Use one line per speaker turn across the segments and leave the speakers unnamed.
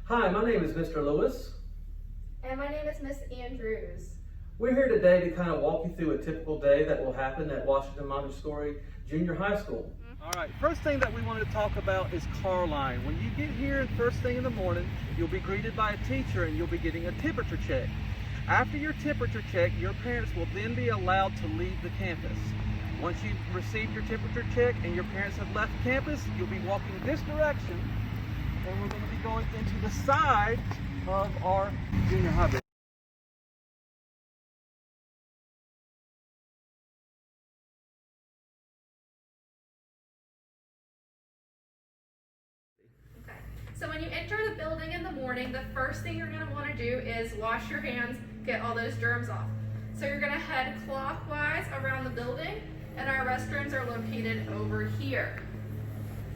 Hi, my name is Mr. Lewis.
And my name is Miss Andrews.
We're here today to kind of walk you through a typical day that will happen at Washington Montessori Junior High School. All right, first thing that we wanted to talk about is car line. When you get here first thing in the morning, you'll be greeted by a teacher and you'll be getting a temperature check. After your temperature check, your parents will then be allowed to leave the campus. Once you've received your temperature check and your parents have left campus, you'll be walking this direction and we're going to be going into the side of our junior high building.
Okay. So when you enter the building in the morning, the first thing you're going to want to do is wash your hands, get all those germs off. So you're going to head clockwise around the building, and our restrooms are located over here.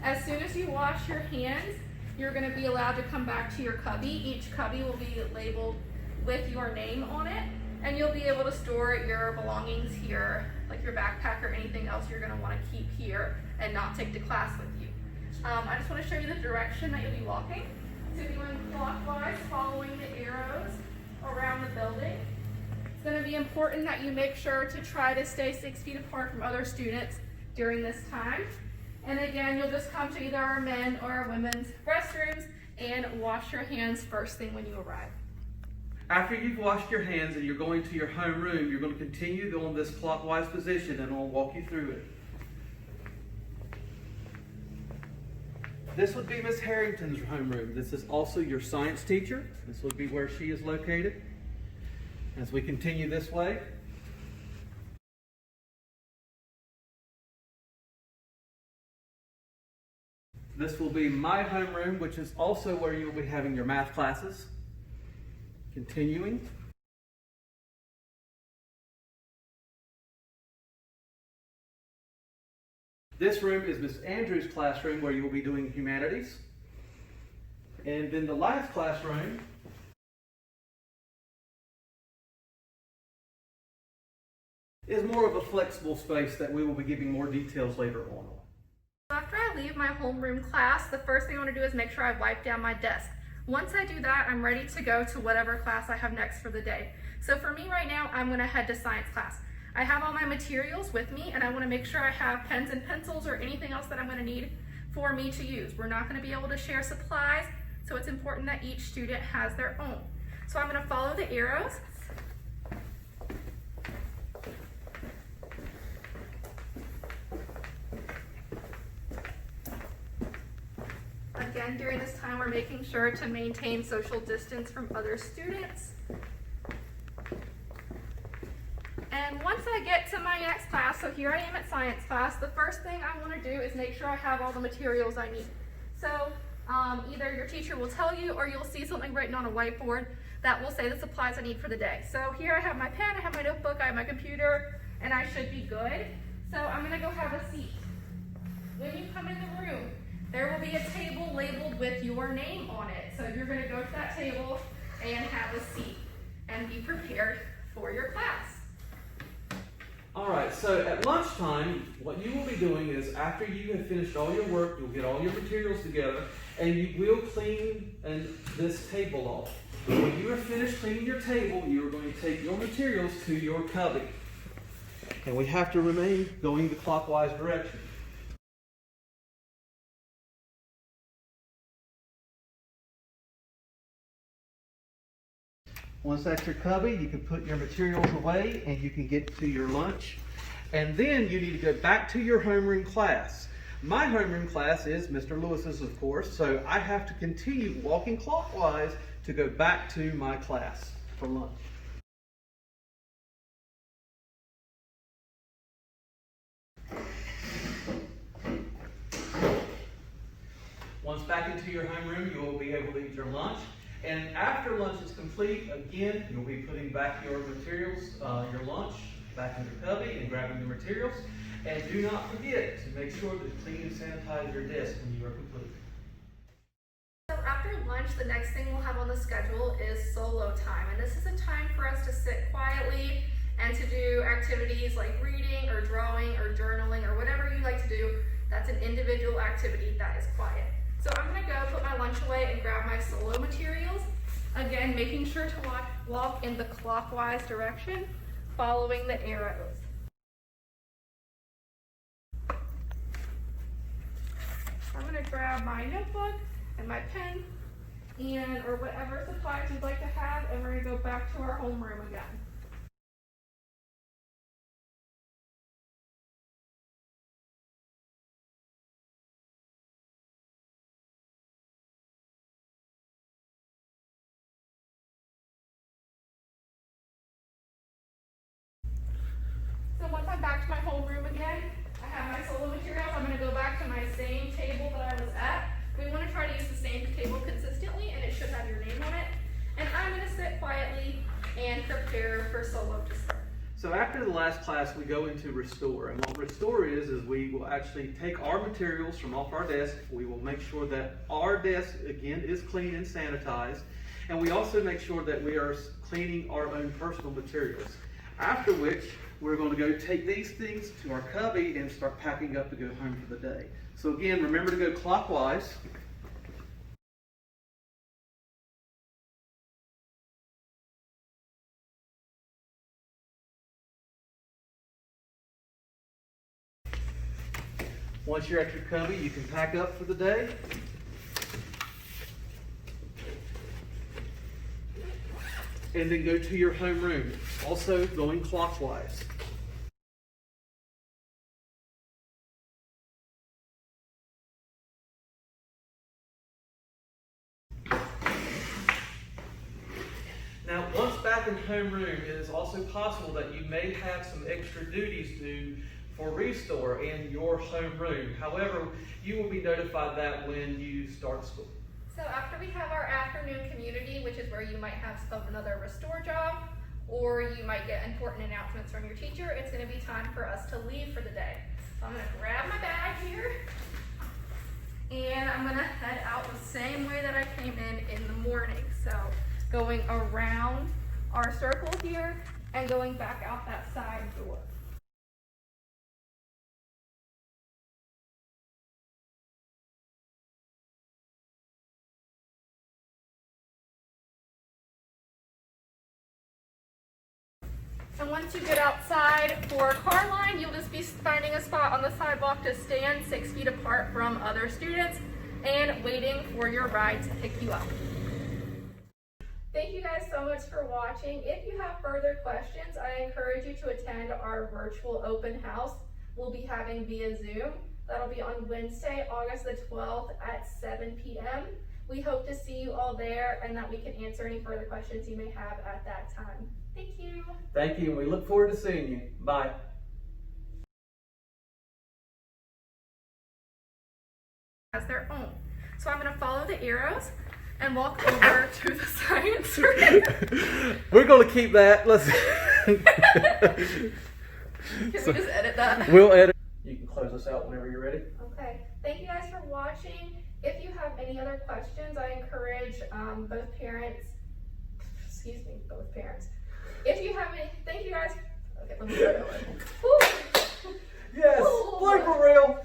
As soon as you wash your hands, you're going to be allowed to come back to your cubby. Each cubby will be labeled with your name on it, and you'll be able to store your belongings here, like your backpack or anything else you're going to want to keep here and not take to class with you. I just want to show you the direction that you'll be walking. So you'll be going clockwise, following the arrows around the building. It's going to be important that you make sure to try to stay 6 feet apart from other students during this time. And again, you'll just come to either our men or our women's restrooms and wash your hands first thing when you arrive.
After you've washed your hands and you're going to your homeroom, you're going to continue on this clockwise position and I'll walk you through it. This would be Miss Harrington's homeroom. This is also your science teacher. This would be where she is located. As we continue this way, this will be my homeroom, which is also where you'll be having your math classes. Continuing. This room is Miss Andrews' classroom where you will be doing humanities. And then the last classroom is more of a flexible space that we will be giving more details later on.
After I leave my homeroom class, the first thing I want to do is make sure I wipe down my desk. Once I do that, I'm ready to go to whatever class I have next for the day. So for me right now, I'm going to head to science class. I have all my materials with me and I want to make sure I have pens and pencils or anything else that I'm going to need for me to use. We're not going to be able to share supplies, so it's important that each student has their own. So I'm going to follow the arrows. Again, during this time, we're making sure to maintain social distance from other students. And once I get to my next class, so here I am at science class, the first thing I want to do is make sure I have all the materials I need. So either your teacher will tell you or you'll see something written on a whiteboard that will say the supplies I need for the day. So here I have my pen, I have my notebook, I have my computer, and I should be good. So I'm going to go have a seat. When you come in the room, there will be a table labeled with your name on it. So you're going to go to that table and have a seat and be prepared for your class.
All right, so at lunchtime, what you will be doing is after you have finished all your work, you'll get all your materials together and you will clean this table off. When you are finished cleaning your table, you are going to take your materials to your cubby. And we have to remain going the clockwise direction. Once that's your cubby, you can put your materials away and you can get to your lunch. And then you need to go back to your homeroom class. My homeroom class is Mr. Lewis's, of course, so I have to continue walking clockwise to go back to my class for lunch. Once back into your homeroom, you will be able to eat your lunch. And after lunch is complete, again, you'll be putting back your materials, your lunch, back in your cubby and grabbing your materials. And do not forget to make sure to clean and sanitize your desk when you are complete.
So after lunch, the next thing we'll have on the schedule is solo time. And this is a time for us to sit quietly and to do activities like reading or drawing or journaling or whatever you like to do. That's an individual activity that is quiet. So I'm gonna go put my lunch away and grab my solo materials. Again, making sure to walk in the clockwise direction, following the arrows. I'm gonna grab my notebook and my pen or whatever supplies you'd like to have, and we're gonna go back to our homeroom again. So once I'm back to my homeroom again, I have my solo materials. I'm going to go back to my same table that I was at. We want to try to use the same table consistently, and it should have your name on it. And I'm going to sit quietly and prepare for solo to start.
So after the last class, we go into restore. And what restore is we will actually take our materials from off our desk. We will make sure that our desk, again, is clean and sanitized. And we also make sure that we are cleaning our own personal materials. After which, we're going to go take these things to our cubby and start packing up to go home for the day. So again, remember to go clockwise. Once you're at your cubby, you can pack up for the day. And then go to your homeroom, also going clockwise. Now, once back in homeroom, it is also possible that you may have some extra duties due for restore in your homeroom. However, you will be notified that when you start school.
So after we have our afternoon community, which is where you might have another restore job, or you might get important announcements from your teacher, it's going to be time for us to leave for the day. So I'm going to grab my bag here, and I'm going to head out the same way that I came in the morning. So going around our circle here and going back out that side door. And once you get outside for car line, you'll just be finding a spot on the sidewalk to stand 6 feet apart from other students and waiting for your ride to pick you up. Thank you guys so much for watching. If you have further questions, I encourage you to attend our virtual open house we'll be having via Zoom. That'll be on Wednesday, August the 12th at 7 p.m. We hope to see you all there and that we can answer any further questions you may have at that time. Thank you.
Thank you, and we look forward to seeing you. Bye.
As their own. So I'm going to follow the arrows and walk over to the science room.
We're going to keep that. Let's.
Can we just edit that?
We'll edit. You can close us out whenever you're ready.
Okay. Thank you guys for watching. If you have any other questions, I encourage both parents. If you have any, thank you guys. Okay, let me start over.
Yes, blooper reel.